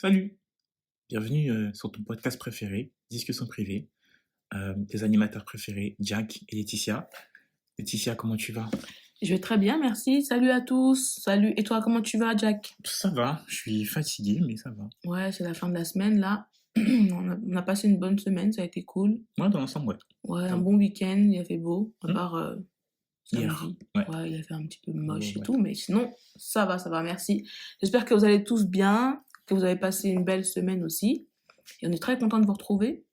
Salut, bienvenue sur ton podcast préféré, Discussion privée. Tes animateurs préférés, Jack et Laetitia. Laetitia, comment tu vas? Je vais très bien, merci. Salut à tous. Salut. Et toi, comment tu vas, Jack? Ça va, je suis fatigué, mais ça va. Ouais, c'est la fin de la semaine, là. On a passé une bonne semaine, ça a été cool. Moi, dans l'ensemble, ouais. Ouais, Ça un va. bon week-end, il a fait beau, à Hmm. part Hier, samedi. ouais. Ouais, il a fait un petit peu moche et Ouais. tout, mais sinon, ça va, merci. J'espère que vous allez tous bien, que vous avez passé une belle semaine aussi. Et on est très content de vous retrouver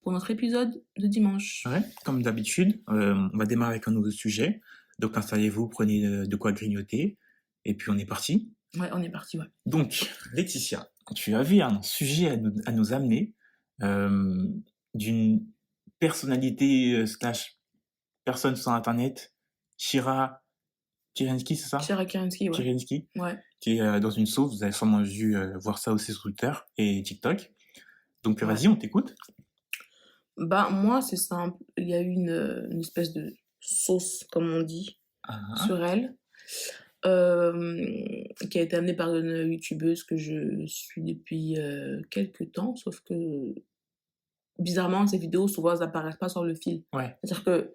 pour notre épisode de dimanche. Ouais, comme d'habitude, on va démarrer avec un nouveau sujet. Donc installez-vous, prenez de quoi grignoter, et puis on est parti. Ouais, on est parti, ouais. Donc, Laetitia, tu avais un sujet à nous amener d'une personnalité slash personne sur Internet, Shira Kirinsky, c'est ça? Cher Kerensky, ouais. Kirinsky, Ouais. qui est dans une sauce. Vous avez sûrement dû voir ça aussi sur Twitter et TikTok. Donc, Ouais. vas-y, on t'écoute. Bah, moi, c'est simple. Il y a eu une espèce de sauce, comme on dit, sur elle, qui a été amenée par une youtubeuse que je suis depuis quelques temps, sauf que, bizarrement, ces vidéos, souvent, elles apparaissent pas sur le fil. Ouais. C'est-à-dire que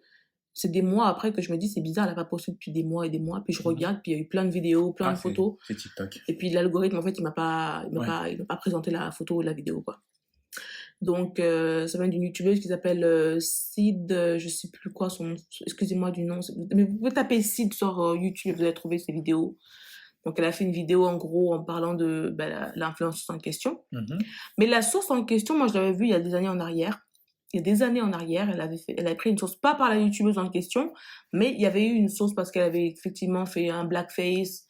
c'est des mois après que je me dis, c'est bizarre, elle a pas posté depuis des mois et des mois, puis je regarde, puis il y a eu plein de vidéos, plein de photos, C'est TikTok. et puis l'algorithme, en fait, il m'a pas présenté la photo ou la vidéo, quoi. Donc, ça vient d'une youtubeuse qui s'appelle Sid, je sais plus quoi son nom, excusez-moi du nom, mais vous pouvez taper Sid sur YouTube, vous allez trouver ses vidéos. Donc, elle a fait une vidéo en gros en parlant de l'influenceuse en question. Mais la source en question, moi je l'avais vue il y a des années en arrière. Il y a des années en arrière, elle avait pris une source, pas par la youtubeuse en question, mais il y avait eu une source parce qu'elle avait effectivement fait un blackface.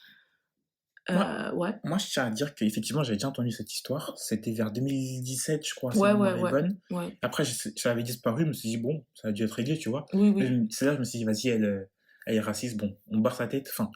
Ouais. Moi, je tiens à dire qu'effectivement, j'avais déjà entendu cette histoire. C'était vers 2017, je crois, si Ouais, ma ouais, mémoire est bonne. ouais. Après, ça avait disparu. Je me suis dit, bon, ça a dû être réglé, tu vois. Oui, oui. C'est là que je me suis dit, vas-y, elle est raciste. Bon, on barre sa tête. Enfin.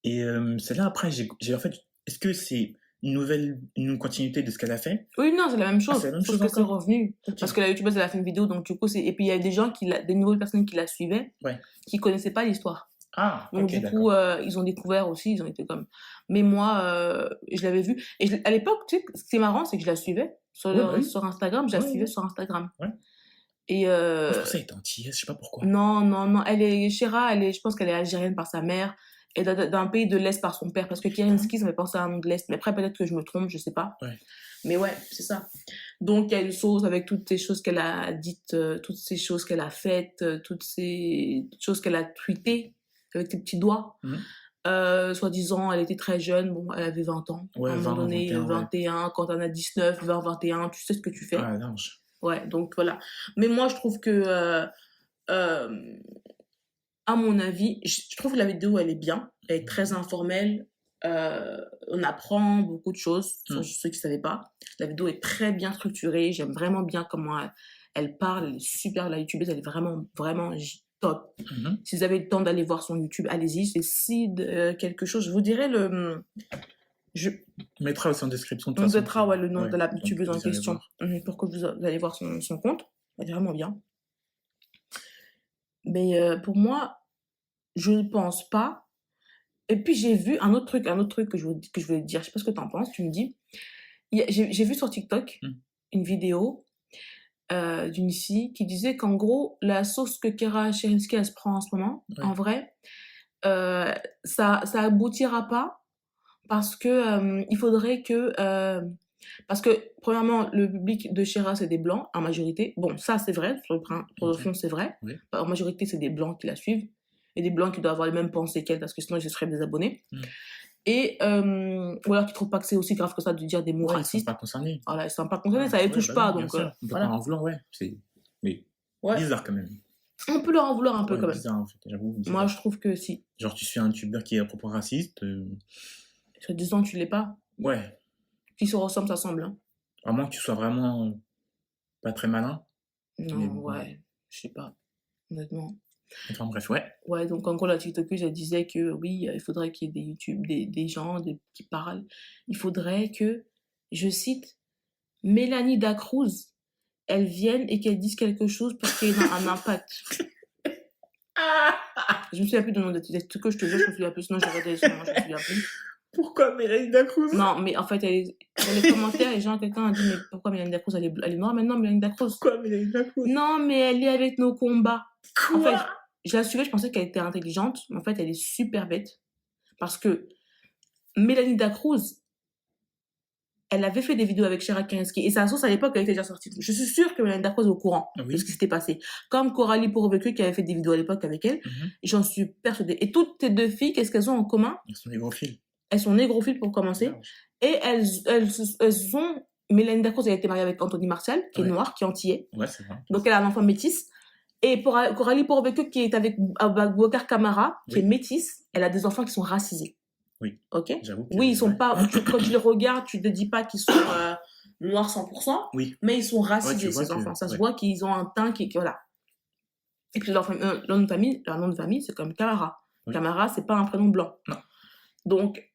Et c'est là, après, en fait, est-ce que c'est une continuité de ce qu'elle a fait? Oui, non, c'est la même chose. C'est la même Sauf chose que c'est encore. revenu. Ok. Parce que la youtubeuse, elle a fait une vidéo, donc du coup, et puis il y a des gens des nouvelles personnes qui la suivaient, Ouais. qui connaissaient pas l'histoire. Ah, Donc ok, du coup, ils ont découvert aussi, ils ont été comme. Mais moi, je l'avais vue. Et à l'époque, tu sais, ce qui est marrant, c'est que je la suivais sur Instagram, je la suivais sur Instagram. Ouais. Et Moi, je pensais qu'elle était antillaise, je sais pas pourquoi. Non, je pense qu'elle est algérienne par sa mère et d'un pays de l'Est par son père. Parce que Kerensky, ça me fait penser à un nom de l'Est. Mais après, peut-être que je me trompe, je sais pas. Ouais. Mais ouais, c'est ça. Donc, il y a une sauce avec toutes ces choses qu'elle a dites, toutes ces choses qu'elle a faites, toutes ces choses qu'elle a tweetées avec ses petits doigts. Soi-disant, elle était très jeune. Bon, elle avait 20 ans. Ouais, à un moment 20, donné, 21, 21, quand on a 19, 20, 21, tu sais ce que tu fais. Ah, large. Ouais, donc voilà. Mais moi, je trouve que, à mon avis, je trouve que la vidéo, elle est bien. Elle est très informelle. On apprend beaucoup de choses sur ceux qui ne savaient pas. La vidéo est très bien structurée. J'aime vraiment bien comment elle parle. Elle est super. La youtubeuse, elle est vraiment, vraiment top. Si vous avez le temps d'aller voir son YouTube, allez-y. C'est Sid quelque chose. Je vous dirai On mettra aussi en description. On mettra le nom de la youtubeuse en question pour que vous allez voir son compte. Elle est vraiment bien. Mais pour moi, je ne pense pas. Et puis j'ai vu un autre truc que je voulais te dire. Je sais pas ce que tu en penses. Tu me dis. J'ai vu sur TikTok une vidéo d'une fille qui disait qu'en gros, la sauce que Kera Cherinsky elle se prend en ce moment, en vrai, ça aboutira pas parce que il faudrait que parce que premièrement le public de Shera c'est des blancs en majorité. Bon, ça c'est vrai, sur le fond c'est vrai. Oui. En majorité c'est des blancs qui la suivent et des blancs qui doivent avoir les mêmes pensées qu'elle parce que sinon ils se seraient désabonnés. Et ou alors qui trouvent pas que c'est aussi grave que ça de dire des mots racistes. Ils sont pas concernés. Voilà, ils sont pas concernés, ça les touche pas donc on peut pas en vouloir, c'est bizarre quand même. On peut leur en vouloir un peu quand même. Bizarre, en fait, j'avoue. Moi je trouve que si. Genre tu suis un youtubeur qui est à propos raciste. Sur 10 ans tu l'es pas. Ouais. Qui se ressemble ça semble. Hein. À moins que tu sois vraiment pas très malin. Non, ouais, je sais pas, honnêtement. Enfin bref, ouais. Ouais, donc en gros, la TikTokeuse, elle disait que oui, il faudrait qu'il y ait des gens qui parlent. Il faudrait que, je cite, Mélanie Dacruz, elle vienne et qu'elle dise quelque chose pour qu'il y ait un impact. Je me souviens plus du nom de ce que je te dis, je me souviens plus, sinon je regardais son nom, je me souviens plus. Pourquoi Mélanie Dacruz? Non, mais en fait, dans les commentaires, quelqu'un a dit, mais pourquoi Mélanie Dacruz, elle est noire maintenant, Mélanie Dacruz? Quoi, Mélanie Dacruz? Non, mais elle est avec nos combats. En fait, Quoi? je la suivais, je pensais qu'elle était intelligente, mais en fait, elle est super bête. Parce que Mélanie Dacruz, elle avait fait des vidéos avec Chirac Kinski, et sa source à l'époque, elle était déjà sortie. Je suis sûre que Mélanie Dacruz est au courant de Oui. ce qui s'était passé. Comme Coralie Pourvécu, qui avait fait des vidéos à l'époque avec elle, Mhm. j'en suis persuadée. Et toutes ces deux filles, qu'est-ce qu'elles ont en commun? Ils sont négrophiles. Elles sont négrophiles pour commencer. Large. Et elles ont... Mélanie Dacruz, elle a été mariée avec Anthony Martial, qui est Ouais. noir, qui est antillais. Ouais, c'est vrai. Donc elle a un enfant métis. Et pour Coralie Pourvécu, qui est avec Boubacar Camara, qui Oui. est métisse, elle a des enfants qui sont racisés. Oui. Ok? J'avoue que Oui, ils sont ouais. pas... Quand tu les regardes, tu te dis pas qu'ils sont noirs 100%, Oui. mais ils sont Ouais, racisés, tu vois ces que... enfants. Ça se ouais. voit qu'ils ont un teint qui... Voilà. Et puis leur nom de famille, c'est comme Camara. Oui. Camara, c'est pas un prénom blanc. Non. Donc,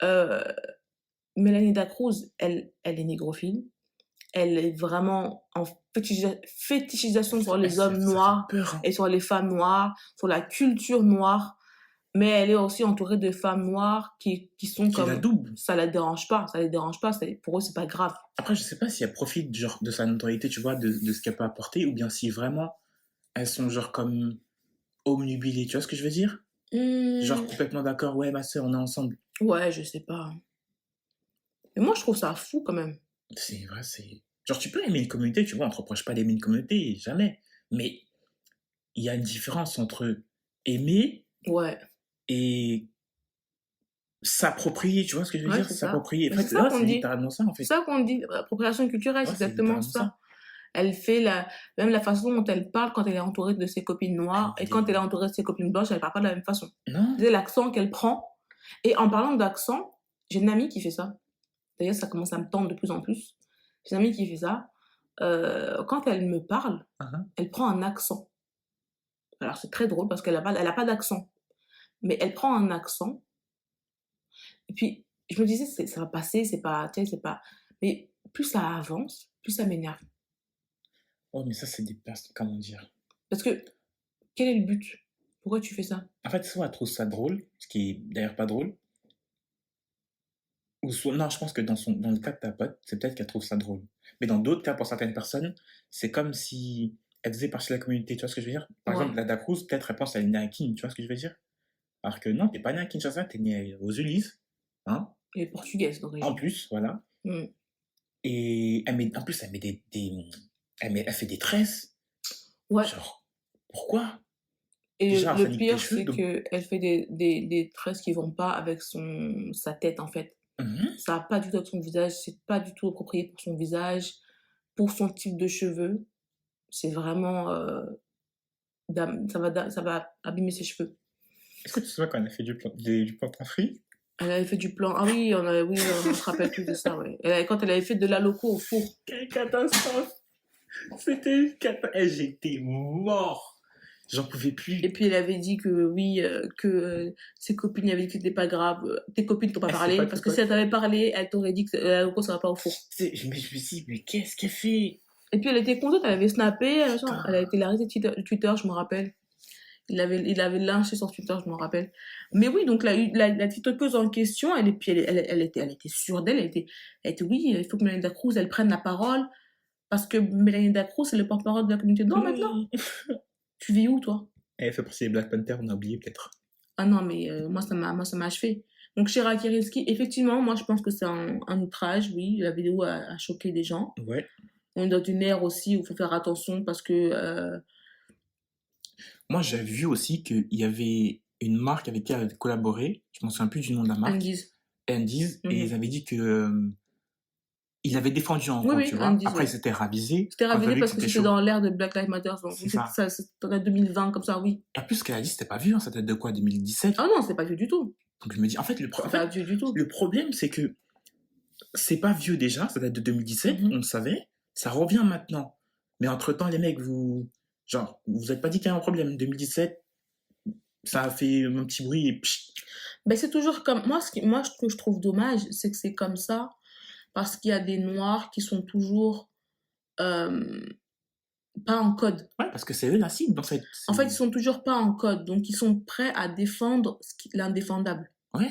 Mélanie Dacruz, elle est négrophile. Elle est vraiment en fétichisation sur les hommes noirs Ça fait peur, hein. et sur les femmes noires, sur la culture noire. Mais elle est aussi entourée de femmes noires qui sont Qui la comme... double. Ça la dérange pas, ça les dérange pas. Pour eux, c'est pas grave. Après, je sais pas si elle profite genre, de sa notoriété, tu vois, de ce qu'elle peut apporter, ou bien si vraiment elles sont genre comme omnubilées, tu vois ce que je veux dire? Genre complètement d'accord, ouais, ma soeur, on est ensemble. Ouais, je sais pas. Mais moi, je trouve ça fou quand même. C'est vrai, c'est... Genre, tu peux aimer une communauté, tu vois, on te reproche pas d'aimer une communauté, jamais. Mais il y a une différence entre aimer Ouais. et s'approprier, tu vois ce que je veux Ouais, dire? c'est ça. S'approprier. En Mais fait, c'est ça là, qu'on c'est dit. littéralement ça, en C'est fait. ça qu'on dit. Appropriation culturelle, c'est Ouais, c'est exactement littéralement ça. Elle fait même la façon dont elle parle quand elle est entourée de ses copines noires et quand elle est entourée de ses copines blanches, elle parle pas de la même façon. Non. C'est l'accent qu'elle prend. Et en parlant d'accent, j'ai une amie qui fait ça. D'ailleurs, ça commence à me tendre de plus en plus. J'ai une amie qui fait ça. Quand elle me parle, Uh-huh. elle prend un accent. Alors, c'est très drôle parce qu'elle a pas d'accent. Mais elle prend un accent. Et puis, je me disais, ça va passer, c'est pas... Mais plus ça avance, plus ça m'énerve. Oh, mais ça, c'est des personnes, comment dire? Parce que, quel est le but? Pourquoi tu fais ça? En fait, soit elle trouve ça drôle, ce qui est d'ailleurs pas drôle, ou soit, non, je pense que dans le cas de ta pote, c'est peut-être qu'elle trouve ça drôle. Mais dans d'autres cas, pour certaines personnes, c'est comme si elle faisait partie de la communauté, tu vois ce que je veux dire? Par exemple, la Dacruz, peut-être elle pense à une née à King, tu vois ce que je veux dire? Alors que non, t'es pas né à Kinshasa, t'es né aux Ulysses, hein? Elle est portugaise En d'origine. plus, voilà. Mm. Et en plus, elle met elle fait des tresses. Ouais. Genre, pourquoi? Et Déjà, ça le nique pire, tes cheveux, c'est donc... qu'elle fait des tresses qui vont pas avec sa tête, en fait. Mhm. Ça va pas du tout avec son visage, c'est pas du tout approprié pour son visage, pour son type de cheveux. C'est vraiment... ça va abîmer ses cheveux. Est-ce que tu te souviens quand elle a fait du plantain frit? Elle avait fait du plan... Ah oui, on se rappelle plus de ça, ouais. Quand elle avait fait de la loco au four. Quelle catastrophe! C'était une catastrophe. J'étais mort! J'en pouvais plus. Et puis elle avait dit que oui, ses copines avaient dit que c'était pas grave. Tes copines t'ont pas parlé, parce que si elle t'avait parlé, elle t'aurait dit que la loco ça va pas au four. Je me suis dit, mais qu'est-ce qu'elle fait? Et puis elle était contente, elle avait snappé, elle a été l'arrêtée de Twitter, je me rappelle. Il avait lynché sur Twitter, je me rappelle. Mais oui, donc la TikTokeuse en question, elle était sûre d'elle, elle était oui, il faut que Mélanie Dacruz, elle prenne la parole, parce que Mélanie Dacruz, c'est le porte-parole de la communauté noire maintenant. Tu vis où, toi? Elle fait partie des Black Panther, on a oublié peut-être. Ah non, mais moi, ça m'a achevé. Donc, Chirac Kirinsky, effectivement, moi, je pense que c'est un outrage, oui. La vidéo a choqué des gens. Ouais. On est dans une ère aussi où il faut faire attention parce que... Moi, j'ai vu aussi qu'il y avait une marque avec qui elle avait collaboré. Je ne me souviens plus du nom de la marque. Andy's. Et ils avaient dit que... il avait défendu en gros, tu vois. Andy's, Après, ouais. ils s'étaient ravisés. C'était ravisé parce que c'était c'était chaud. dans l'ère de Black Lives Matter. C'est ça. C'était en 2020, comme ça, oui. Et en plus, ce qu'elle a dit, c'était pas vieux, hein, ça date de quoi, 2017? Ah non, c'est pas vieux du tout. Donc je me dis, en fait, C'est pas vieux du tout. le problème, c'est que c'est pas vieux déjà, ça date de 2017, on le savait, ça revient maintenant. Mais entre-temps, les mecs, vous avez pas dit qu'il y a un problème. 2017, ça a fait un petit bruit et pchit. Ben, c'est toujours comme... Moi, ce que je trouve dommage, c'est que c'est comme ça parce qu'il y a des Noirs qui sont toujours pas en code. Ouais, parce que c'est eux la cible, en fait. En fait, ils sont toujours pas en code, donc ils sont prêts à défendre l'indéfendable. Ouais.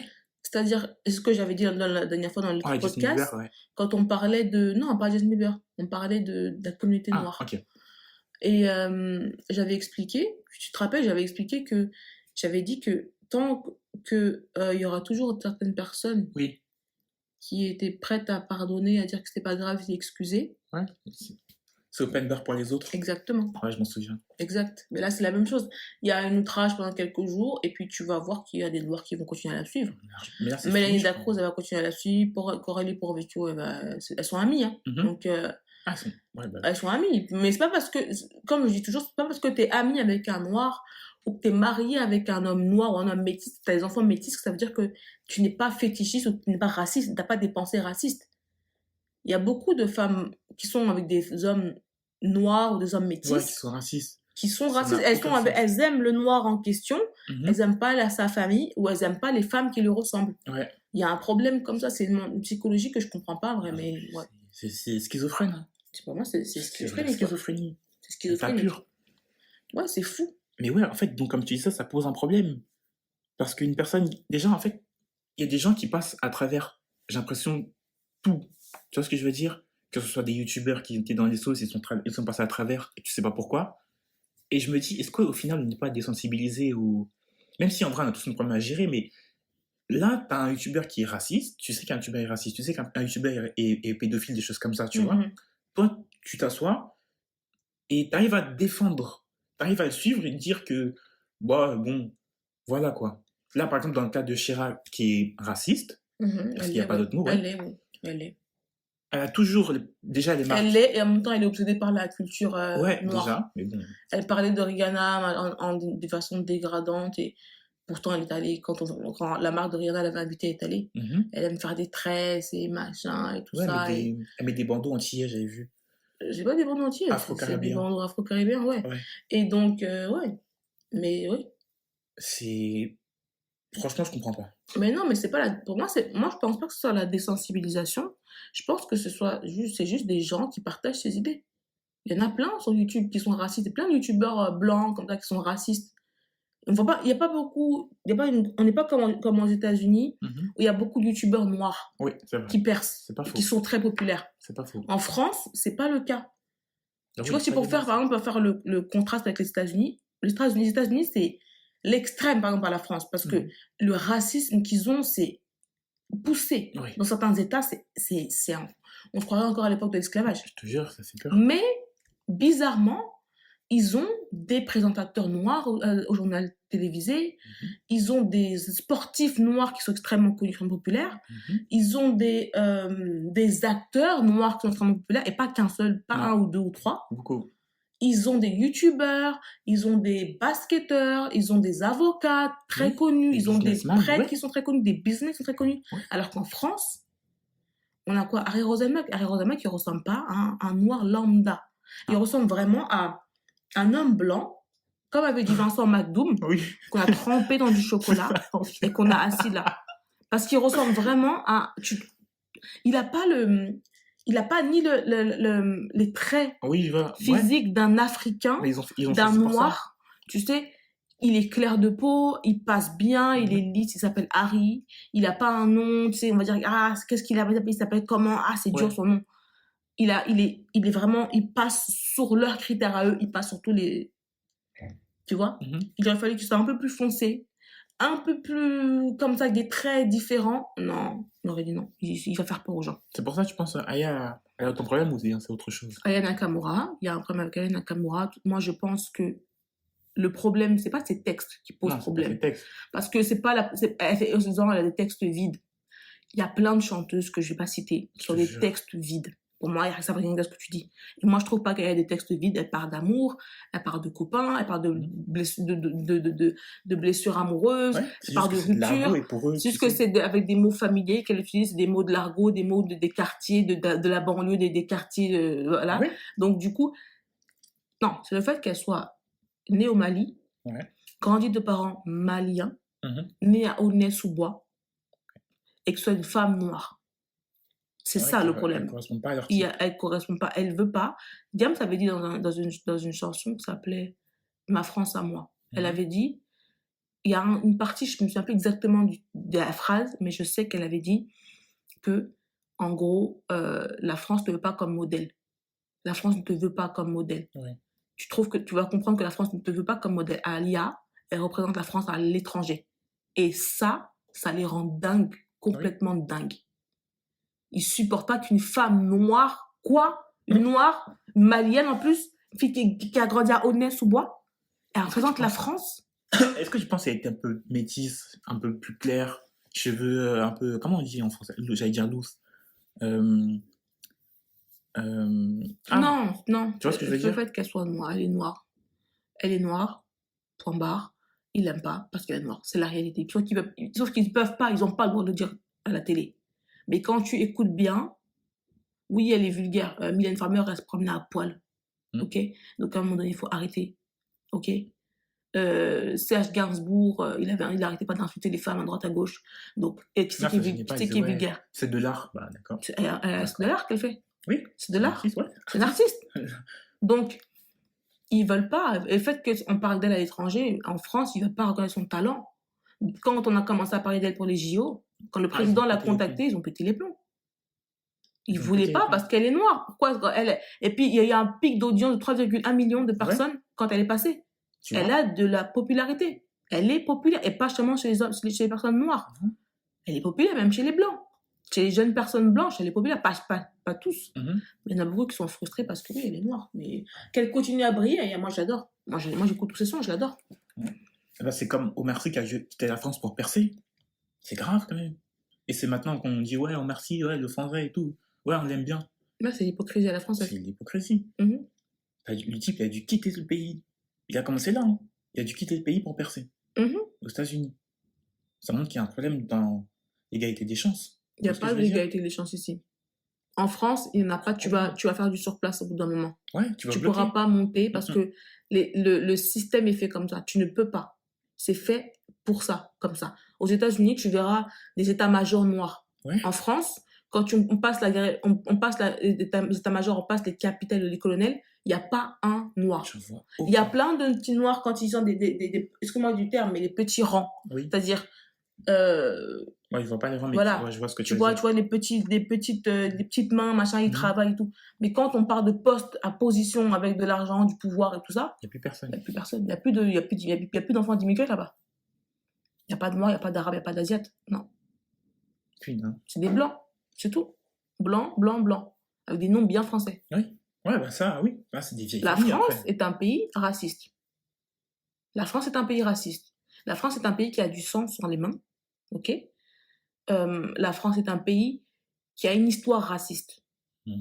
C'est-à-dire, ce que j'avais dit la dernière fois dans le Ah, Justin Bieber, podcast, ouais. quand on parlait de... Non, pas Justin Bieber. On parlait de la communauté Ah, noire. ok. Et j'avais expliqué, tu te rappelles, j'avais expliqué que j'avais dit que tant que il y aura toujours certaines personnes Oui. qui étaient prêtes à pardonner, à dire que c'était pas grave, et excuser. Ouais. C'est open bar pour les autres. Exactement. Ouais, je m'en souviens. Exact. Mais là, c'est la même chose. Il y a un outrage pendant quelques jours, et puis tu vas voir qu'il y a des Noirs qui vont continuer à la suivre. Mais là, c'est Mélanie fini, je Dacruz, crois. elle va continuer à la suivre. Coralie Porvecchio, elles sont amies. Hein. Mhm. Donc, Ah, ouais, bah, elles sont amies. Mais c'est pas parce que, comme je dis toujours, c'est pas parce que t'es amie avec un Noir ou que t'es mariée avec un homme noir ou un homme métis, t'as des enfants métis, que ça veut dire que tu n'es pas fétichiste ou que tu n'es pas raciste, t'as pas des pensées racistes. Il y a beaucoup de femmes qui sont avec des hommes noirs ou des hommes métis. ouais, qui sont racistes. Qui sont Ça racistes. n'a aucun sens. Elles aiment le noir en question, Mhm. elles aiment pas sa famille ou elles aiment pas les femmes qui lui ressemblent. Ouais. Il y a un problème comme ça, c'est une psychologie que je comprends pas vraiment, mais ouais. C'est schizophrène. Hein. Pour moi, c'est C'est schizophrénique. schizophrénie. C'est schizophrénique. Pur. Ouais, c'est fou. Mais ouais, en fait, donc comme tu dis ça pose un problème. Parce qu'une personne, déjà, en fait, il y a des gens qui passent à travers, j'ai l'impression, tout. Tu vois ce que je veux dire? Que ce soit des youtubeurs qui étaient dans les sauces, ils sont passés à travers, et tu sais pas pourquoi. Et je me dis, est-ce qu'au final, on n'est pas désensibilisé ou... Même si en vrai, on a tous nos problèmes à gérer, mais là, t'as un youtubeur qui est raciste, tu sais qu'un youtubeur est raciste, tu sais qu'un youtubeur est pédophile, des choses comme ça, tu vois. Toi, tu t'assois et t'arrives à te défendre, t'arrives à le suivre et te dire que, bah, bon, voilà quoi. Là, par exemple, dans le cas de Chirac, qui est raciste, parce qu'il n'y a pas d'autre mot, ouais. Elle est, oui. Elle est. Elle a toujours, déjà, les marques. Elle l'est, et en même temps, elle est obsédée par la culture ouais, noire. déjà, mais bon. Elle parlait de Rihanna de façon dégradante, et pourtant, elle est allée, quand la marque de Rihanna l'avait invitée, elle est allée. Mhm. Elle aime faire des tresses et machin et tout Ouais, ça. elle met des bandeaux entiers, j'avais vu. J'ai pas des bandeaux entiers, c'est des Afro-caribéens. bandeaux afro-caribéens, ouais. Ouais. Et donc, ouais. Mais oui. C'est... Franchement, je comprends pas. Mais non, mais c'est pas la... Pour moi, moi, je pense pas que ce soit la désensibilisation. Je pense que c'est juste des gens qui partagent ces idées. Il y en a plein sur YouTube qui sont racistes. Il y a plein de youtubeurs blancs comme ça qui sont racistes. On voit pas, il y a pas beaucoup, on n'est pas comme aux États-Unis Mhm. où il y a beaucoup de youtubeurs noirs Oui, c'est vrai. qui percent, C'est pas faux. qui sont très populaires. C'est pas faux. En France, c'est pas le cas. Ah tu oui, vois, si pour faire, par exemple, faire le contraste avec les États-Unis, c'est l'extrême, par exemple, à la France, parce que le racisme qu'ils ont, c'est poussé. Oui. Dans certains États, on se croirait encore à l'époque de l'esclavage. Je te jure, ça fait peur. Mais, bizarrement, ils ont des présentateurs noirs au journal télévisé, ils ont des sportifs noirs qui sont extrêmement connus, extrêmement populaires, ils ont des acteurs noirs qui sont extrêmement populaires, et pas qu'un seul, pas un ou deux ou trois. Beaucoup. Ils ont des youtubeurs, ils ont des basketteurs, ils ont des avocats très connus, ils ont des prêtres qui sont très connus, des business qui sont très connus. Ouais. Alors qu'en France, on a quoi? Harry Roselmack, il ressemble pas à un noir lambda. Il ressemble vraiment à un homme blanc, comme avait dit Vincent McDoom, qu'on a trempé dans du chocolat et qu'on a assis là. Parce qu'il ressemble vraiment à... Il n'a pas ni les traits physiques d'un Africain, d'un noir. Tu sais, il est clair de peau, il passe bien, il est lisse, il s'appelle Harry. Il n'a pas un nom, tu sais, on va dire, ah, qu'est-ce qu'il appelle? Il s'appelle comment? Ah, c'est dur son nom. Il est vraiment, il passe sur leurs critères à eux, il passe sur tous les... Tu vois? Il aurait fallu qu'il soit un peu plus foncé, un peu plus comme ça, avec des traits différents. Non, il aurait dit non. Il va faire peur aux gens. C'est pour ça que tu penses à Aya a ton problème ou c'est autre chose? Aya Nakamura, il y a un problème avec Aya Nakamura. Moi, je pense que le problème, c'est pas ses textes qui posent problème. Parce que c'est pas elle a des textes vides. Il y a plein de chanteuses que je vais pas citer qui ont des textes vides. Pour moi, il y a ça rien de ce que tu dis. Et moi, je trouve pas qu'elle ait des textes vides. Elle parle d'amour, elle parle de copains, elle parle de blessures amoureuses, elle parle de rupture. C'est juste que c'est avec des mots familiers qu'elle utilise, des mots de l'argot, des mots des quartiers, de la banlieue, des quartiers, voilà. Oui. Donc, du coup, non, c'est le fait qu'elle soit née au Mali, grandie de parents maliens, née à Aulnay-sous-Bois, et que ce soit une femme noire. C'est ça le problème. Elle correspond pas à leur type. Elle correspond pas, elle veut pas. Diams avait dit dans une chanson qui s'appelait Ma France à moi. Elle avait dit il y a une partie, je me souviens plus exactement de la phrase, mais je sais qu'elle avait dit que, en gros, la France ne te veut pas comme modèle. La France ne te veut pas comme modèle. Ouais. Tu vas comprendre que la France ne te veut pas comme modèle. À l'IA, elle représente la France à l'étranger. Et ça les rend dingues, complètement dingues. Ils supportent pas qu'une femme noire, une noire, malienne en plus, fille qui a grandi à Aulnay-sous-Bois, elle représente la France. Est-ce que tu penses qu'elle était un peu métisse, un peu plus claire, cheveux un peu, comment on dit en français? J'allais dire loose. Non, tu vois ce que je veux le dire? fait qu'elle soit noire, elle est noire. Elle est noire, point barre. Ils l'aiment pas parce qu'elle est noire. C'est la réalité. Sauf qu'ils ne peuvent pas, ils n'ont pas le droit de le dire à la télé. Mais quand tu écoutes bien, oui, elle est vulgaire. Mylène Farmer, elle se promenait à poil. Ok? Donc à un moment donné, il faut arrêter. Ok? Serge Gainsbourg, il arrêtait pas d'insulter les femmes à droite à gauche. Donc, et qui c'est qui est vulgaire? C'est de l'art, bah d'accord. C'est de l'art qu'elle fait. Oui. C'est de l'art. Ouais. C'est un artiste. Donc, ils veulent pas. Et le fait qu'on parle d'elle à l'étranger, en France, ils veulent pas reconnaître son talent. Quand on a commencé à parler d'elle pour les JO, quand le président l'a contactée, ils ont pété les plombs. Ils voulaient pas parce qu'elle est noire. Pourquoi Et puis, il y a eu un pic d'audience de 3,1 millions de personnes quand elle est passée. Elle a de la popularité. Elle est populaire. Et pas seulement chez les personnes noires. Elle est populaire même chez les blancs. Chez les jeunes personnes blanches, elle est populaire. Pas tous. Mais il y en a beaucoup qui sont frustrés parce que oui, elle est noire. Mais qu'elle continue à briller, et moi j'adore. Moi j'écoute tous ses sons, je l'adore. Là, c'est comme Omar Sy qui a quitté la France pour percer. C'est grave quand même. Et c'est maintenant qu'on dit ouais, Omar Sy, ouais, le français et tout. Ouais, on l'aime bien. Là, c'est l'hypocrisie à la française. C'est l'hypocrisie. Le type, il a dû quitter le pays. Il a commencé là. Hein. Il a dû quitter le pays pour percer. Aux États-Unis. Ça montre qu'il y a un problème dans l'égalité des chances. Il n'y a pas d'égalité des chances ici. En France, il n'y en a pas. Tu vas faire du surplace au bout d'un moment. Ouais, tu ne pourras pas monter parce que le système est fait comme ça. Tu ne peux pas. C'est fait pour ça, comme ça. Aux États-Unis, tu verras des états-majors noirs. Ouais. En France, quand on passe la guerre, on passe les états-majors, on passe les capitaines, les colonels, il n'y a pas un noir. Il y a plein de petits noirs quand ils ont excuse-moi du terme, mais les petits rangs. Oui. C'est-à-dire, ouais, je vois pas les rangs, mais voilà. Je vois ce que tu veux dire. Tu vois les petites mains, machin, ils travaillent et tout. Mais quand on part de poste à position avec de l'argent, du pouvoir et tout ça, il n'y a plus personne. Il n'y a plus personne. Il n'y a plus d'enfants d'immigrés là-bas. Il n'y a pas de noirs, il n'y a pas d'arabes, il n'y a pas d'asiates. Non. Putain. C'est des blancs. C'est tout. Blanc, blanc, blanc. Avec des noms bien français. Oui. Ouais, bah ça, oui. Ah, c'est des vieilles La France est un pays raciste. La France est un pays raciste. La France est un pays qui a du sang sur les mains. Ok? La France est un pays qui a une histoire raciste.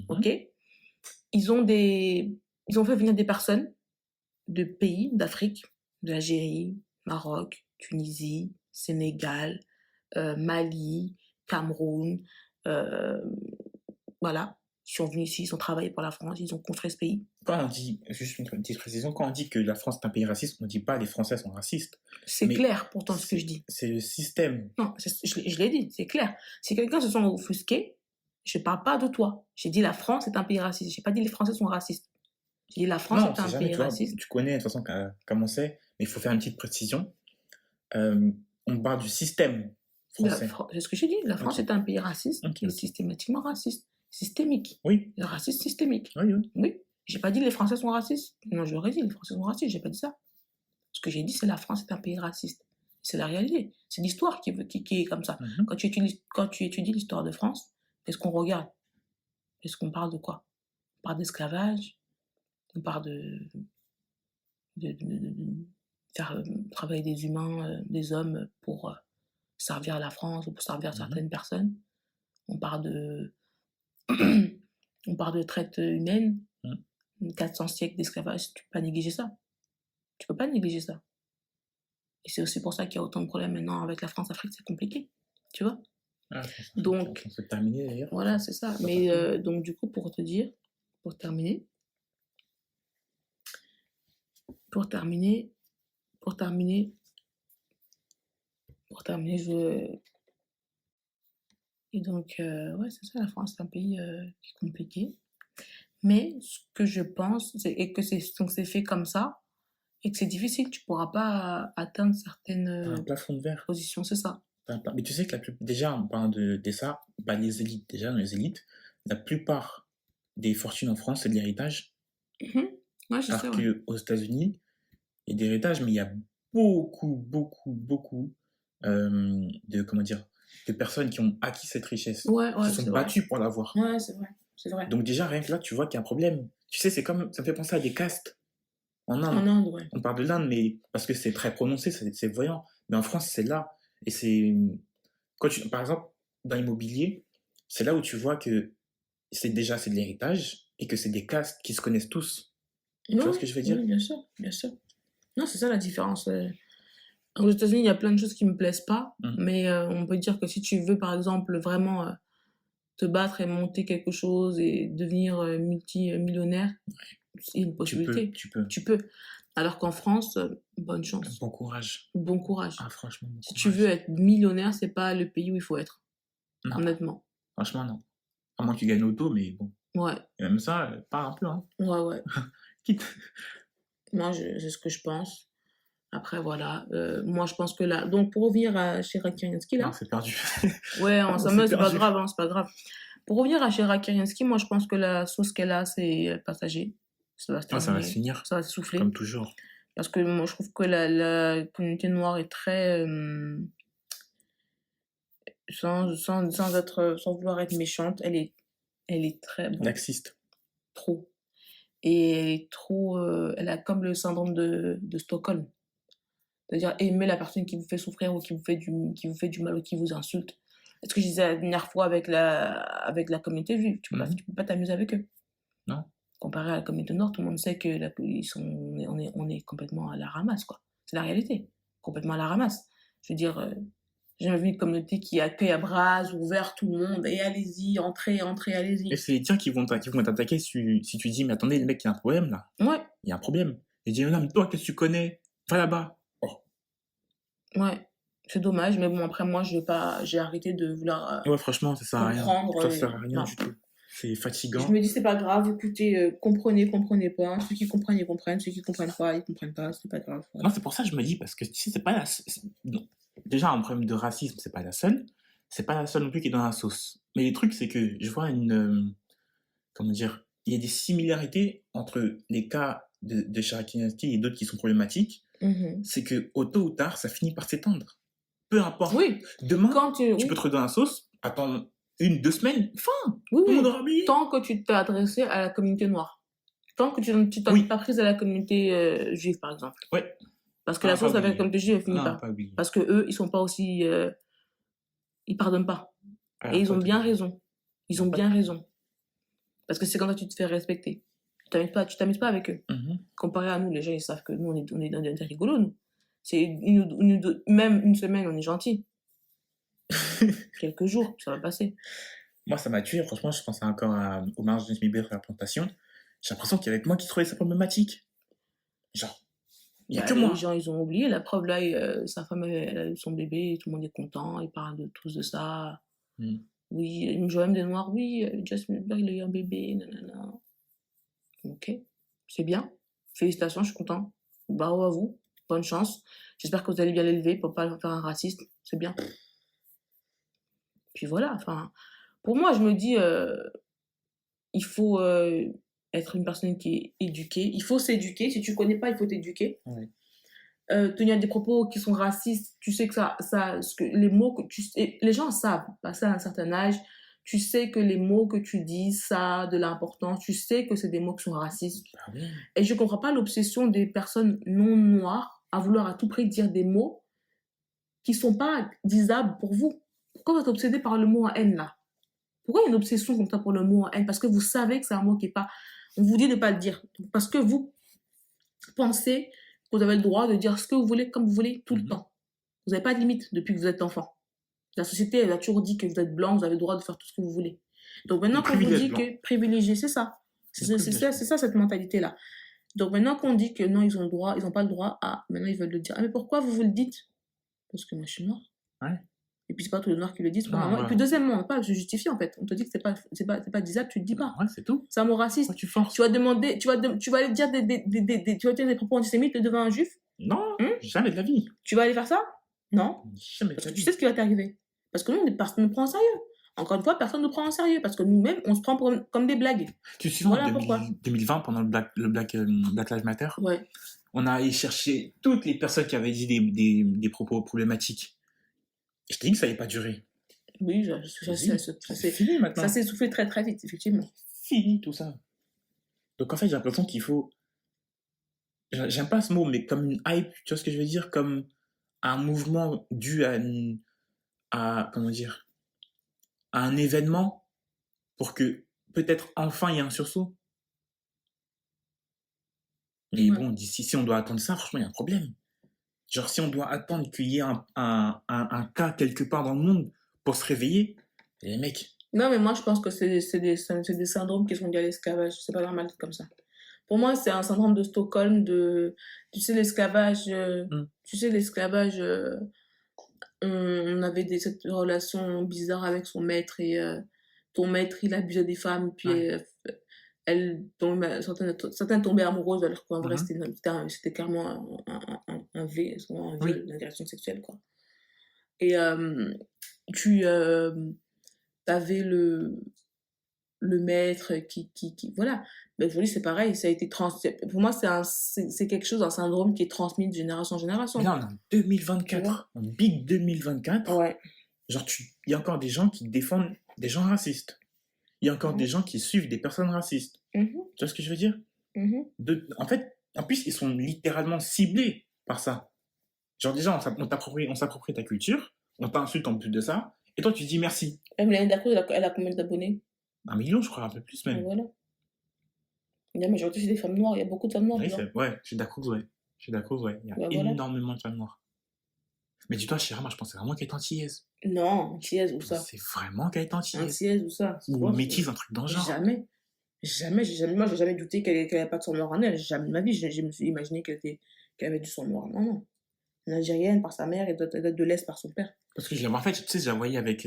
Ok? Ils ont fait venir des personnes de pays d'Afrique, d'Algérie, Maroc, Tunisie, Sénégal, Mali, Cameroun, voilà. Ils sont venus ici, ils ont travaillé pour la France, ils ont construit ce pays. Quand on dit, juste une petite précision, quand on dit que la France est un pays raciste, on ne dit pas les Français sont racistes. C'est clair pourtant ce que je dis. C'est le système. Non, je l'ai dit, c'est clair. Si quelqu'un se sent offusqué, je ne parle pas de toi. J'ai dit la France est un pays raciste. Je n'ai pas dit les Français sont racistes. J'ai dit la France est un pays raciste. Tu connais de toute façon comment c'est, mais il faut faire une petite précision. On parle du système français. C'est ce que j'ai dit. La France est un pays raciste qui est systématiquement raciste. Systémique. Oui. Le racisme systémique. Oui. J'ai pas dit les Français sont racistes. Non, je l'aurais dit, les Français sont racistes. J'ai pas dit ça. Ce que j'ai dit, c'est la France est un pays raciste. C'est la réalité. C'est l'histoire qui est comme ça. Quand tu étudies l'histoire de France, qu'est-ce qu'on regarde? Est-ce qu'on parle de quoi? On parle d'esclavage. On parle de faire travailler des humains, des hommes pour servir à la France ou pour servir certaines personnes. On parle de traite humaine, 400 siècles d'esclavage, tu peux pas négliger ça. Tu peux pas négliger ça. Et c'est aussi pour ça qu'il y a autant de problèmes maintenant avec la France-Afrique, c'est compliqué, tu vois. Donc, on peut terminer d'ailleurs. Voilà, c'est ça. Mais donc du coup, pour terminer, et donc, ouais, c'est ça, la France, c'est un pays qui est compliqué. Mais ce que je pense, et que c'est fait comme ça, et que c'est difficile, tu pourras pas atteindre T'as certaines un plafond de verre. positions, c'est ça. Mais tu sais que déjà, en parlant de ça, bah, les élites, déjà, dans les élites, la plupart des fortunes en France, c'est de l'héritage. Mhm. Ouais, je sais, Alors ouais. qu'aux États-Unis, il y a des héritages, mais il y a beaucoup de, comment dire, de personnes qui ont acquis cette richesse, Ouais, qui ouais, se sont c'est vrai. battues pour l'avoir. Ouais, c'est vrai. C'est vrai. Donc déjà, rien que là, tu vois qu'il y a un problème. Tu sais, c'est comme, ça me fait penser à des castes en En Inde. Inde, ouais. On parle de l'Inde, mais parce que c'est très prononcé, c'est voyant. Mais en France, c'est là. Et c'est, par exemple, dans l'immobilier, c'est là où tu vois que c'est de l'héritage et que c'est des castes qui se connaissent tous. Tu vois ce que je veux dire? Oui, bien sûr, bien sûr. Non, c'est ça la différence. Aux États-Unis, il y a plein de choses qui me plaisent pas, mais on peut dire que si tu veux, par exemple, vraiment te battre et monter quelque chose et devenir multimillionnaire, c'est une possibilité. Tu peux. Tu peux. Alors qu'en France, bonne chance. Bon courage. Bon courage. Ah, franchement, bon Si courage. tu veux être millionnaire, c'est pas le pays où il faut être. Non. Honnêtement. Franchement, non. À moins que tu gagnes auto, mais bon. Ouais. Et même ça, pas un peu, hein. Ouais. Quitte. Moi, c'est ce que je pense. Après, voilà. Moi, je pense que là. Donc, pour revenir à Chirac Kirinsky, là. Non, c'est perdu. Ouais, On ça s'est me, c'est pas perdu. grave, hein, c'est pas grave. Pour revenir à Chirac Kirinsky, moi, je pense que la sauce qu'elle a, c'est passager. Ça va se Ah, ça va terminer. se finir. Ça va se souffler. Comme toujours. Parce que moi, je trouve que la communauté noire est très. Sans vouloir être méchante, elle est très. Bon, Laxiste. trop. Et elle est trop. Elle a comme le syndrome de Stockholm. C'est-à-dire aimer la personne qui vous fait souffrir ou qui vous fait du mal ou qui vous insulte. C'est ce que je disais la dernière fois avec la communauté juive. Tu peux pas t'amuser avec eux. Non. Comparé à la communauté nord, tout le monde sait que on est complètement à la ramasse, quoi. C'est la réalité. Complètement à la ramasse. Je veux dire, j'ai jamais vu une communauté qui accueille à bras ouverts tout le monde. Et allez-y, entrez, allez-y. Et c'est les tiens qui vont t'attaquer si tu dis, mais attendez, le mec, il y a un problème là. Ouais. Il y a un problème. Et dis, non, mais toi, qu'est-ce que tu connais? Va là-bas. Oh. Ouais. C'est dommage, mais bon, après, moi, j'ai arrêté de vouloir Ouais, franchement, ça sert à rien. Ça sert à rien du tout. C'est fatigant. Je me dis, c'est pas grave, écoutez, comprenez pas. Ceux qui comprennent, ils comprennent. Ceux qui comprennent pas, ils comprennent pas. C'est pas grave. Ouais. Non, c'est pour ça que je me dis, parce que tu sais, c'est pas non. Déjà, un problème de racisme, c'est pas la seule. C'est pas la seule non plus qui est dans la sauce. Mais le truc, c'est que je vois comment dire, il y a des similarités entre les cas de Chirac et d'autres qui sont problématiques. C'est que, au tôt ou tard, ça finit par s'étendre. Peu importe. Oui. Demain, tu peux te retrouver dans la sauce, attendre 1-2 semaines, fin. Oui, tout le monde aura oublié. Tant que tu t'es adressé à la communauté noire. Tant que tu t'es pas prise à la communauté juive, par exemple. Ouais. Parce que la sauce avec la communauté juive, elle finit pas. Parce que eux, ils sont pas aussi... ils pardonnent pas. Et ils ont bien raison. Ils ont bien raison. Parce que c'est comme ça que tu te fais respecter. Tu t'amuses pas avec eux. Comparé à nous, les gens, ils savent que nous, on est dans des rigolos, nous. Même une semaine, on est gentil. Quelques jours, ça va passer. Moi, ça m'a tué. Franchement, je pensais encore au mariage de Smith sur la plantation. J'ai l'impression qu'il y avait que moi qui trouvais ça problématique. Genre, il n'y a que moi. Les gens, ils ont oublié. La preuve, là, sa femme, elle a eu son bébé, tout le monde est content. Ils parlent tous de ça. Oui, Joël des Noirs, oui, Justin Bieber, il a eu un bébé, nanana. Ok, c'est bien. Félicitations, je suis content. Bravo à vous. Bonne chance. J'espère que vous allez bien l'élever pour pas faire un raciste. C'est bien. Puis voilà, enfin, pour moi, je me dis, il faut être une personne qui est éduquée. Il faut s'éduquer. Si tu connais pas, il faut t'éduquer. Ouais. Tenir des propos qui sont racistes, tu sais que les mots que les gens savent, passer à un certain âge, tu sais que les mots que tu dis, ça a de l'importance, tu sais que c'est des mots qui sont racistes. Ah oui. Et je comprends pas l'obsession des personnes non noires à vouloir à tout prix dire des mots qui sont pas disables pour vous. Pourquoi vous êtes obsédé par le mot en haine là? Pourquoi il y a une obsession comme ça pour le mot en haine? Parce que vous savez que c'est un mot qui est pas... On vous dit de pas le dire. Parce que vous pensez que vous avez le droit de dire ce que vous voulez, comme vous voulez, tout le temps. Vous n'avez pas de limite depuis que vous êtes enfant. La société, elle a toujours dit que vous êtes blanc, vous avez le droit de faire tout ce que vous voulez. Donc maintenant qu'on vous dit que privilégié, c'est ça. C'est ça, cette mentalité-là. Donc maintenant qu'on dit que non, ils ont le droit, ils n'ont pas le droit, maintenant ils veulent le dire. Ah, mais pourquoi vous le dites? Parce que moi, je suis noire. Ouais. Et puis, c'est pas tous les noirs qui le disent, Non, premièrement. Et voilà. puis, deuxièmement, on ne peut pas se justifier, en fait. On te dit que c'est pas disable, tu le dis pas. Ouais, c'est tout. C'est un mot raciste. Pourquoi tu forces? Tu vas demander, tu vas aller dire tu vas dire des propos antisémites devant un juif? Non, jamais de la vie. Tu vas aller faire ça? Non. Jamais de Parce la que tu vie. sais ce qui va t'arriver. Parce que nous, personne ne nous prend en sérieux. Encore une fois, personne ne nous prend en sérieux. Parce que nous-mêmes, on se prend comme des blagues. Tu te souviens, Voilà en pourquoi. 2020, pendant le Black Lives Matter, Ouais. on a allé chercher toutes les personnes qui avaient dit des propos problématiques. Et je te dis que ça n'allait pas durer. Oui, C'est fini maintenant. ça s'est soufflé très très vite, effectivement. Fini tout ça. Donc en fait, j'ai l'impression qu'il faut... J'aime pas ce mot, mais comme une hype, tu vois ce que je veux dire? Comme un mouvement dû comment dire, à un événement pour que peut-être enfin il y ait un sursaut. Mais Ouais. bon, d'ici, si on doit attendre ça, franchement, il y a un problème. Genre, si on doit attendre qu'il y ait un cas quelque part dans le monde pour se réveiller, les mecs, Non, mais moi, je pense que c'est des syndromes qui sont liés à l'esclavage. C'est pas normal d'être comme ça. Pour moi, c'est un syndrome de Stockholm, tu sais, l'esclavage, on avait cette relation bizarre avec son maître et ton maître, il abusait des femmes, puis Ouais. certaines tombaient amoureuses, alors qu'en vrai, Mhm. c'était clairement un viol, Oui. une agression sexuelle, quoi. Et tu avais le maître voilà. Mais aujourd'hui, c'est pareil, ça a été pour moi, c'est quelque chose, un syndrome qui est transmis de génération en Mais génération. là, on est en Tu vois? 2024, en big 2024, Ouais. genre, il y a encore des gens qui défendent des gens racistes. Il y a encore des gens qui suivent des personnes racistes. Mhm. Tu vois ce que je veux dire? Mhm. En fait, en plus, ils sont littéralement ciblés par ça. Genre, déjà, on s'approprie ta culture, on t'insulte en plus de ça, et toi, tu dis merci. Mélanie Dacruz, elle a combien d'abonnés? 1 million, je crois, un peu plus Et même. voilà. La majorité, c'est des femmes noires. Il y a beaucoup de femmes noires Oui, dedans. ouais, je suis d'accord, ouais. Je suis d'accord, ouais. Il y a Ouais, voilà. énormément de femmes noires. Mais dis-toi, Chira, moi, je pensais vraiment qu'elle était antillaise. Non, antillaise ou ça? C'est vraiment qu'elle est antillaise. Antillaise ou ça? Ou métisse, un truc dans le genre. Jamais. Moi, j'ai jamais douté qu'elle n'avait pas de sang noir en elle. Jamais de ma vie, je me suis imaginé qu'elle avait du sang noir. Non, non. Une Algérienne par sa mère et de l'Est par son père. Parce que en fait, tu sais, je la voyais avec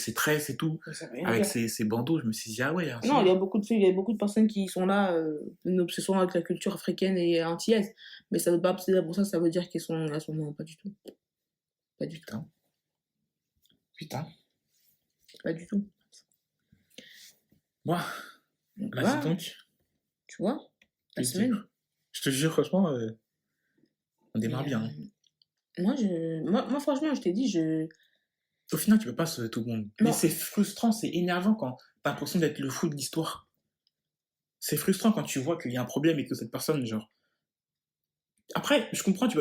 ses tresses et tout, Ça veut rien avec dire. ses bandeaux. Je me suis dit, ah ouais, Non, il y a beaucoup de personnes qui sont là, une obsession avec la culture africaine et antillaise. Mais ça veut pas, c'est pour ça, ça veut dire elles sont non, pas du tout. Pas du tout. Putain. Pas du tout. Moi, Donc, vas-y voilà, donc. tu vois, la Je te semaine. jure. Je te jure, franchement, on démarre Mais, bien. Hein. moi, franchement, je t'ai dit, Au final, tu peux pas sauver tout le monde. Non. Mais c'est frustrant, c'est énervant quand t'as l'impression d'être le fou de l'histoire. C'est frustrant quand tu vois qu'il y a un problème et que cette personne, genre. Après, je comprends, tu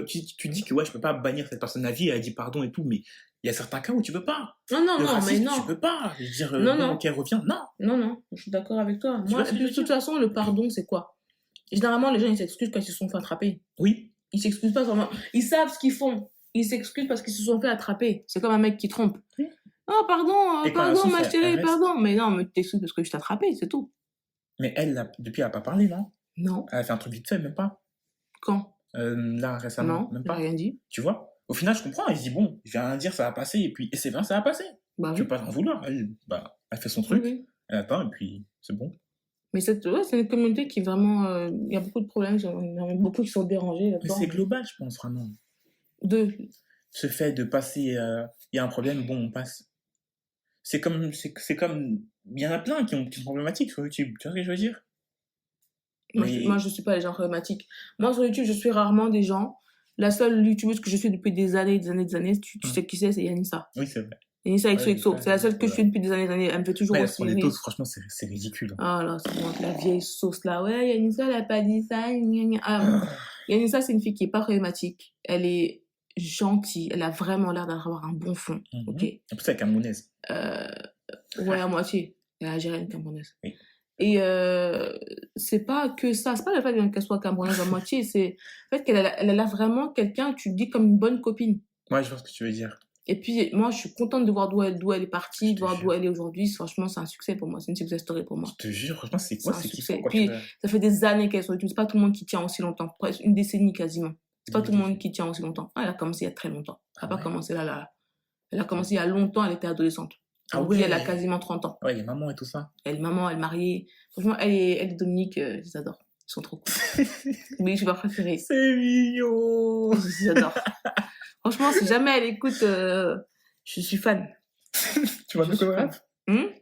dis que ouais, je peux pas bannir cette personne à vie, elle a dit pardon et tout, mais il y a certains cas où tu peux pas. Non, non, Le non, mais racisme, non. tu peux pas. Je veux dire, Non, bon, non. ok, reviens. Non. Non, non, je suis d'accord avec toi. Tu Moi, vois ce que je veux de toute dire? façon, le pardon, c'est quoi? Généralement, les gens, ils s'excusent quand ils se sont fait attraper. Oui. Ils s'excusent pas vraiment. Ils savent ce qu'ils font. Ils s'excusent parce qu'ils se sont fait attraper. C'est comme un mec qui trompe. Oui. Oh, pardon, Et quand la pardon, sauce, ma elle chérie, reste. pardon. Mais non, mais tu t'excuses parce que je t'ai attrapé, c'est tout. Mais elle, depuis, elle a pas parlé, non? Non. Elle a fait un truc vite fait, même pas. Quand? Là, récemment, Non, même j'ai pas. rien dit. Tu vois? Au final, je comprends. Elle se dit, bon, je viens dire, ça va passer. Et c'est bien, ça va passer. Bah Je oui. peux pas en vouloir. Elle fait son Oui, truc, oui. elle attend, et puis c'est bon. Mais c'est une communauté qui vraiment. Il y a beaucoup de problèmes. Il y en a beaucoup qui sont dérangés Mais là-dedans. c'est global, je pense, vraiment. Ce fait de passer, il y a un problème, bon, on passe. C'est comme, il y en a plein qui sont problématiques sur YouTube, tu vois ce que je veux dire? Moi, je suis pas les gens problématiques. Moi, sur YouTube, je suis rarement des gens. La seule YouTubeuse que je suis depuis des années, tu sais qui c'est Yanissa. Oui, c'est vrai. Yanissa Ouais, XOXO. C'est la seule que je suis depuis des années. Elle me fait toujours Mais aussi on est rire. tous, franchement, c'est ridicule. Ah là, c'est bon, la vieille sauce là. Ouais, Yanissa, elle a pas dit ça. Gna, gna. Ah, Yanissa, c'est une fille qui est pas problématique. Elle est gentille. Elle a vraiment l'air d'avoir un bon fond. Ok. En plus, elle est camerounaise. Ouais, à moitié. Elle est algérienne camerounaise. Oui. Et c'est pas que ça. C'est pas le fait qu'elle soit camerounaise à moitié. C'est le fait elle a vraiment quelqu'un, tu le dis, comme une bonne copine. Ouais, je vois ce que tu veux dire. Et puis, moi, je suis contente de voir d'où elle est partie, de voir jure. d'où elle est aujourd'hui. Franchement, c'est un succès pour moi. C'est une success story pour moi. Je te jure, franchement, c'est quoi? un C'est succès. kiffant. Puis, ça fait des années qu'elle est sur YouTube. C'est pas tout le monde qui tient aussi longtemps. Presque une décennie quasiment. C'est pas tout le monde qui tient aussi longtemps. Ah, elle a commencé il y a très longtemps. Elle n'a pas commencé là. Elle a commencé il y a longtemps, elle était adolescente. Ah Aujourd'hui, elle a ouais. quasiment 30 ans. Ouais, les mamans et tout ça. Elle est maman, elle est mariée. Franchement, elle et Dominique, je les adore. Ils sont trop cool. Mais je suis pas préférée. C'est mignon. J'adore. Franchement, si jamais elle écoute, je suis fan. Tu vas Je suis l'autographe?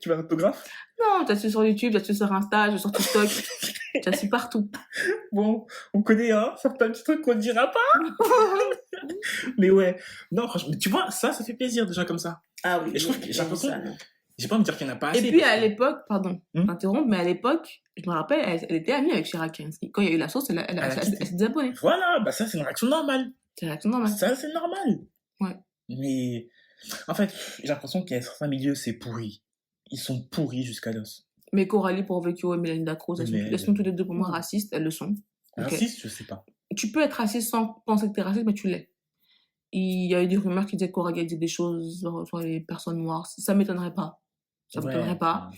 Tu vas l'autographe? Non, tu as su sur YouTube, tu as su sur Insta, tu as sur TikTok. Tu as su partout. Bon, on connaît, hein, certains petits trucs qu'on ne dira pas. Mais ouais, non, franchement, tu vois, ça fait plaisir déjà comme ça. Ah oui. Et je trouve que j'ai l'impression, ça, non. j'ai pas envie de dire qu'il n'y en a pas assez. Et puis parce à que- l'époque, pardon, Hmm. t'interromps, mais à l'époque, je me rappelle, elle était amie avec Chirac Karinsky. Quand il y a eu la sauce, Elle a elle quitté. s'est désabonnée. Voilà, bah ça c'est une réaction normale. C'est la réaction normale. Ça c'est normal. Ouais. Mais en fait, j'ai l'impression qu'il y a certains milieux, c'est pourri. Ils sont pourris jusqu'à l'os. Mais Coralie Porvecchio et Mélanie Dacruz, Mais elles sont toutes les deux pour moi Hmm. racistes, elles le sont. Ok. Raciste, je sais pas. Tu peux être raciste sans penser que t'es raciste, mais tu l'es. Il y a eu des rumeurs qui disaient que Coralie disait des choses sur les personnes noires. Ça m'étonnerait pas. Ça Ouais, m'étonnerait pas.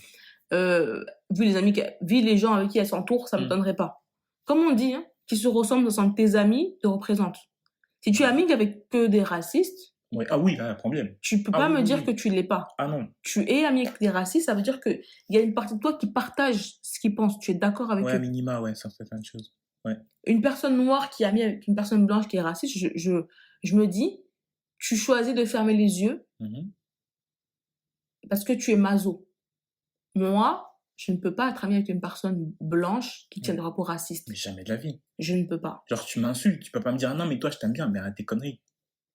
ouais. Vu les gens avec qui elle s'entoure, ça Hmm. m'étonnerait pas. Comme on dit, hein, qui se ressemblent, ce sont tes amis, te représentent. Si tu es ami avec que des racistes, Ouais. Ah oui, là, il y a un problème. tu peux Ah pas oui, me oui, dire oui. que tu l'es pas. Ah non. Tu es ami avec des racistes, ça veut dire qu'il y a une partie de toi qui partage ce qu'ils pensent. Tu es d'accord avec Ouais, à eux. minima, ouais, sur certaines choses. Une personne noire qui est amie avec une personne blanche qui est raciste, je me dis, tu choisis de fermer les yeux Mhm. parce que tu es maso. Moi, je ne peux pas être amie avec une personne blanche qui tient Ouais. des rapports racistes. Mais jamais de la vie. Je ne peux pas. Genre, tu m'insultes, tu peux pas me dire, ah non, mais toi, je t'aime bien, mais arrête tes conneries.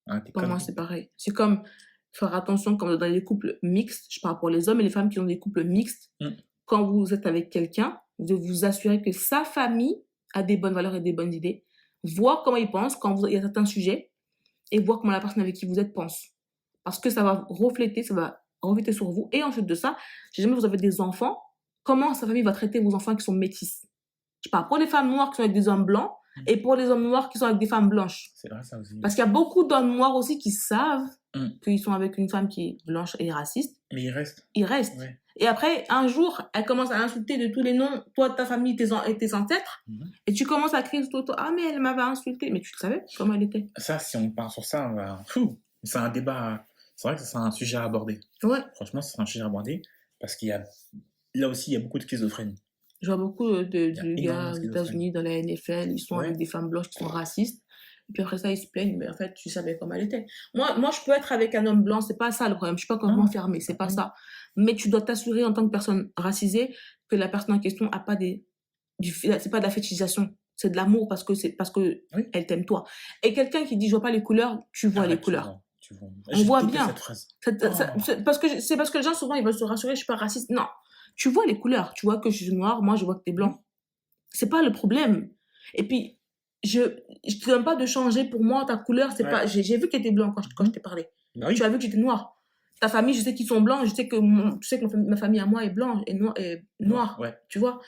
Arrête tes Pour moi, conneries. c'est pareil. C'est comme faire attention quand dans les couples mixtes, je parle pour les hommes et les femmes qui ont des couples mixtes, Mm. quand vous êtes avec quelqu'un, de vous assurer que sa famille a des bonnes valeurs et des bonnes idées, voir comment il pense il y a certains sujets, et voir comment la personne avec qui vous êtes pense. Parce que ça va refléter sur vous. Et ensuite de ça, si jamais vous avez des enfants, comment sa famille va traiter vos enfants qui sont métis. Je parle pour les femmes noires qui sont avec des hommes blancs, et pour les hommes noirs qui sont avec des femmes blanches. C'est vrai, ça aussi. Parce qu'il y a beaucoup d'hommes noirs aussi qui savent Mm. qu'ils sont avec une femme qui est blanche et raciste. Mais il reste. Ils restent. Ouais. Et après, un jour, elle commence à insulter de tous les noms, toi, ta famille et tes ancêtres. Mhm. Et tu commences à crier sur toi, ah, mais elle m'avait insulté. Mais tu le savais comment elle était. Ça, si on part sur ça, on va... Fou. C'est un débat. C'est vrai que c'est un sujet à aborder. Ouais. Franchement, c'est un sujet à aborder. Parce qu'il y a. Là aussi, il y a beaucoup de schizophrénie. Je vois beaucoup y a de énormément gars de aux États-Unis, dans la NFL, ils sont Ouais. avec des femmes blanches qui sont racistes. Et puis après ça, ils se plaignent, mais en fait, tu savais comment elle était. Moi, je peux être avec un homme blanc, c'est pas ça le problème. Je suis pas complètement Non. fermée, c'est pas Oui. ça. Mais tu dois t'assurer en tant que personne racisée que la personne en question a pas c'est pas de la fétichisation, c'est de l'amour parce que Oui. elle t'aime toi. Et quelqu'un qui dit je vois pas les couleurs, tu vois les Arrête, couleurs. tu vois. On voit déteste bien. cette phrase. Parce que les gens souvent ils veulent se rassurer, je suis pas raciste. Non, tu vois les couleurs, tu vois que je suis noire, moi je vois que t'es blanc. C'est pas le problème. Et puis je te demande pas de changer pour moi ta couleur, c'est Ouais. pas j'ai vu que t'étais blanc quand je t'ai parlé. Bah oui. Tu as vu que j'étais noire. Ta famille, je sais qu'ils sont blancs, je sais que ma famille à moi est blanche et noire, Ouais. tu vois.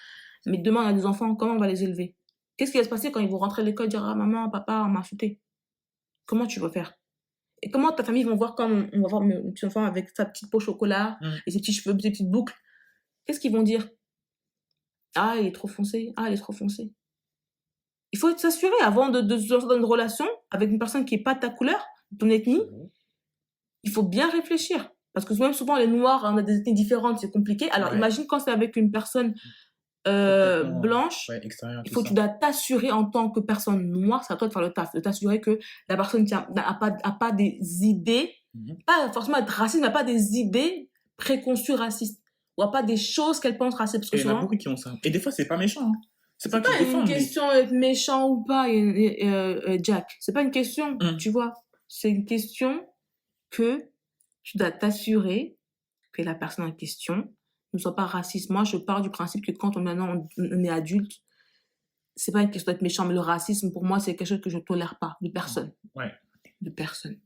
Mais demain on a des enfants, comment on va les élever? Qu'est-ce qui va se passer quand ils vont rentrer à l'école et dire ah maman, papa, on m'a insulté? Comment tu vas faire? Et comment ta famille vont voir quand on va voir mon petit enfant avec sa petite peau au chocolat et ses petits cheveux, ses petites boucles? Qu'est-ce qu'ils vont dire? Ah, il est trop foncé. Ah, elle est trop foncée. Il faut s'assurer avant de se lancer dans une relation avec une personne qui n'est pas de ta couleur, de ton ethnie. Il faut bien réfléchir. Parce que même souvent, les noirs, on a des ethnies différentes, c'est compliqué. Alors, Ouais. imagine quand c'est avec une personne Complètement, blanche, ouais, extérieur, il tout faut ça. tu dois t'assurer en tant que personne noire, c'est à toi de faire le taf, de t'assurer que la personne n'a pas des idées, Mhm. pas forcément être raciste, mais pas des idées préconçues racistes, ou pas des choses qu'elle pense racistes. Parce que Et il y en a souvent, beaucoup qui ont ça. Et des fois, c'est pas méchant. Hein. C'est pas c'est pas qu'ils une défendent, mais... question d'être méchant ou pas, Jack. C'est pas une question, Mm. tu vois. C'est une question que tu dois t'assurer que la personne en question ne soit pas raciste. Moi, je pars du principe que quand maintenant on est adulte, c'est pas une question d'être méchant, mais le racisme, pour moi, c'est quelque chose que je tolère pas, de personne. Ouais. De personne.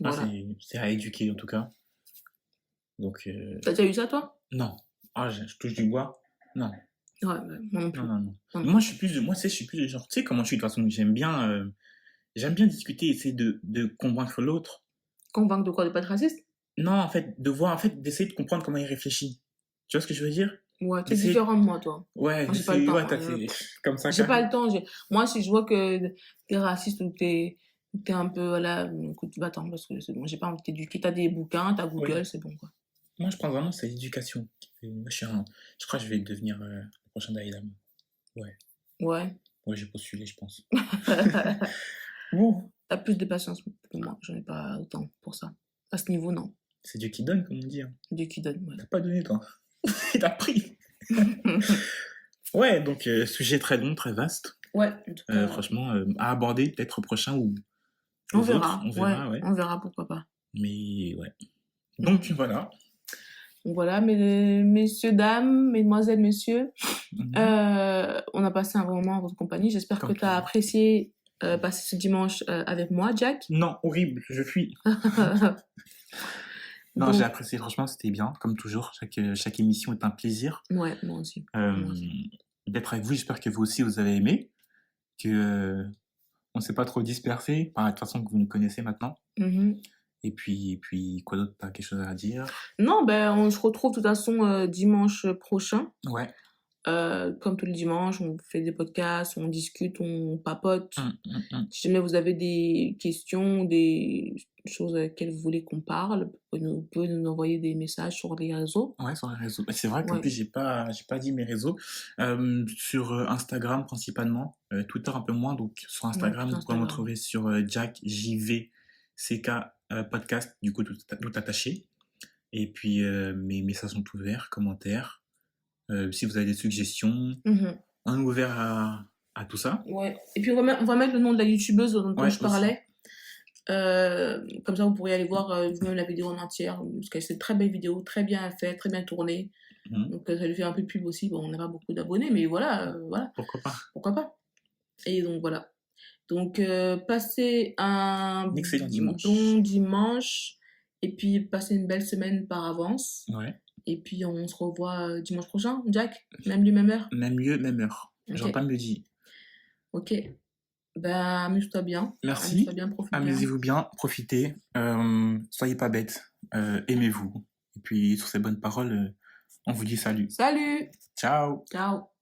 Ah, Voilà. c'est à éduquer, en tout cas. Donc, T'as déjà eu ça, toi? non. Ah, je touche du bois. Non. Ouais, moi non plus. Non. Non. Moi, je suis plus de genre, tu sais comment je suis, de toute façon, j'aime bien discuter, essayer de convaincre l'autre. Convaincre de quoi? De pas être raciste? Non, en fait, d'essayer de comprendre comment il réfléchit. Tu vois ce que je veux dire? Ouais, t'es D'essayer- différent de moi, toi. Ouais, Moi, j'ai pas le temps, ouais, hein, c'est comme ça. J'ai pas carrément. le temps. Moi, si je vois que t'es raciste ou t'es T'es un peu, voilà, écoute, va-t'en parce que c'est bon, j'ai pas envie de t'éduquer. T'as des bouquins, t'as Oui. Google, c'est bon, quoi. Moi, je pense vraiment que c'est l'éducation. Moi, je crois que je vais devenir le prochain Dalai Lama. Ouais. Ouais. Ouais, j'ai postulé, je pense. Bon, T'as plus de patience que moi, j'en ai pas autant pour ça. À ce niveau, non. c'est Dieu qui donne, comme on dit. Hein. Dieu qui donne, T'as pas donné, toi. T'as pris. ouais. Ouais, donc sujet très long, très vaste. Ouais, en tout cas, Franchement, à aborder peut-être au prochain ou on aux autres, verra. on Ouais, verra, ouais. on verra, pourquoi pas. Mais ouais. Donc voilà. Donc voilà, messieurs, dames, mesdemoiselles, messieurs, Mhm. on a passé un bon moment en votre compagnie. J'espère Comme que tu as toujours. apprécié passer ce dimanche avec moi, Jack. Non, horrible, je fuis. Non, Donc, j'ai apprécié, franchement, c'était bien, comme toujours. Chaque émission est un plaisir. ouais, moi aussi. D'être avec vous, j'espère que vous aussi, vous avez aimé. Que on ne s'est pas trop dispersé, par la façon que vous nous connaissez maintenant. Mhm. Et puis quoi d'autre? T'as quelque chose à dire? Non, ben, on se retrouve de toute façon dimanche prochain. Ouais. Comme tous les dimanches, on fait des podcasts, on discute, on papote. Si jamais vous avez des questions, des choses à lesquelles vous voulez qu'on parle, vous pouvez nous envoyer des messages sur les réseaux. Ouais, sur les réseaux. C'est vrai qu'en Ouais. plus, j'ai pas dit mes réseaux. Sur Instagram principalement, Twitter un peu moins. Donc sur Instagram, sur vous pouvez me Instagram. retrouver sur Jack JV CK podcast, du coup tout attaché. Et puis mes messages sont ouverts, commentaires. Si vous avez des suggestions, on est ouvert à tout ça. Ouais. Et puis on va mettre le nom de la youtubeuse dont Ouais, je parlais. Comme ça, vous pourrez aller voir vous-même la vidéo en entière. Parce que c'est une très belle vidéo, très bien faite, très bien tournée. Donc ça lui fait un peu de pub aussi. Bon, on n'a pas beaucoup d'abonnés, mais voilà, voilà. Pourquoi pas? Pourquoi pas? Et donc voilà. Donc passez un excellent dimanche. bon dimanche. Et puis passez une belle semaine par avance. Ouais. Et puis on se revoit dimanche prochain, Jack. Même lieu, même heure. Même lieu, même heure. Ok. J'aurais pas mieux dit. Ok. Ben, amuse-toi bien. Merci. Amuse-toi bien, profite bien. Amusez-vous bien, profitez. Soyez pas bêtes. Aimez-vous. Et puis sur ces bonnes paroles, on vous dit salut. Salut! Ciao. Ciao!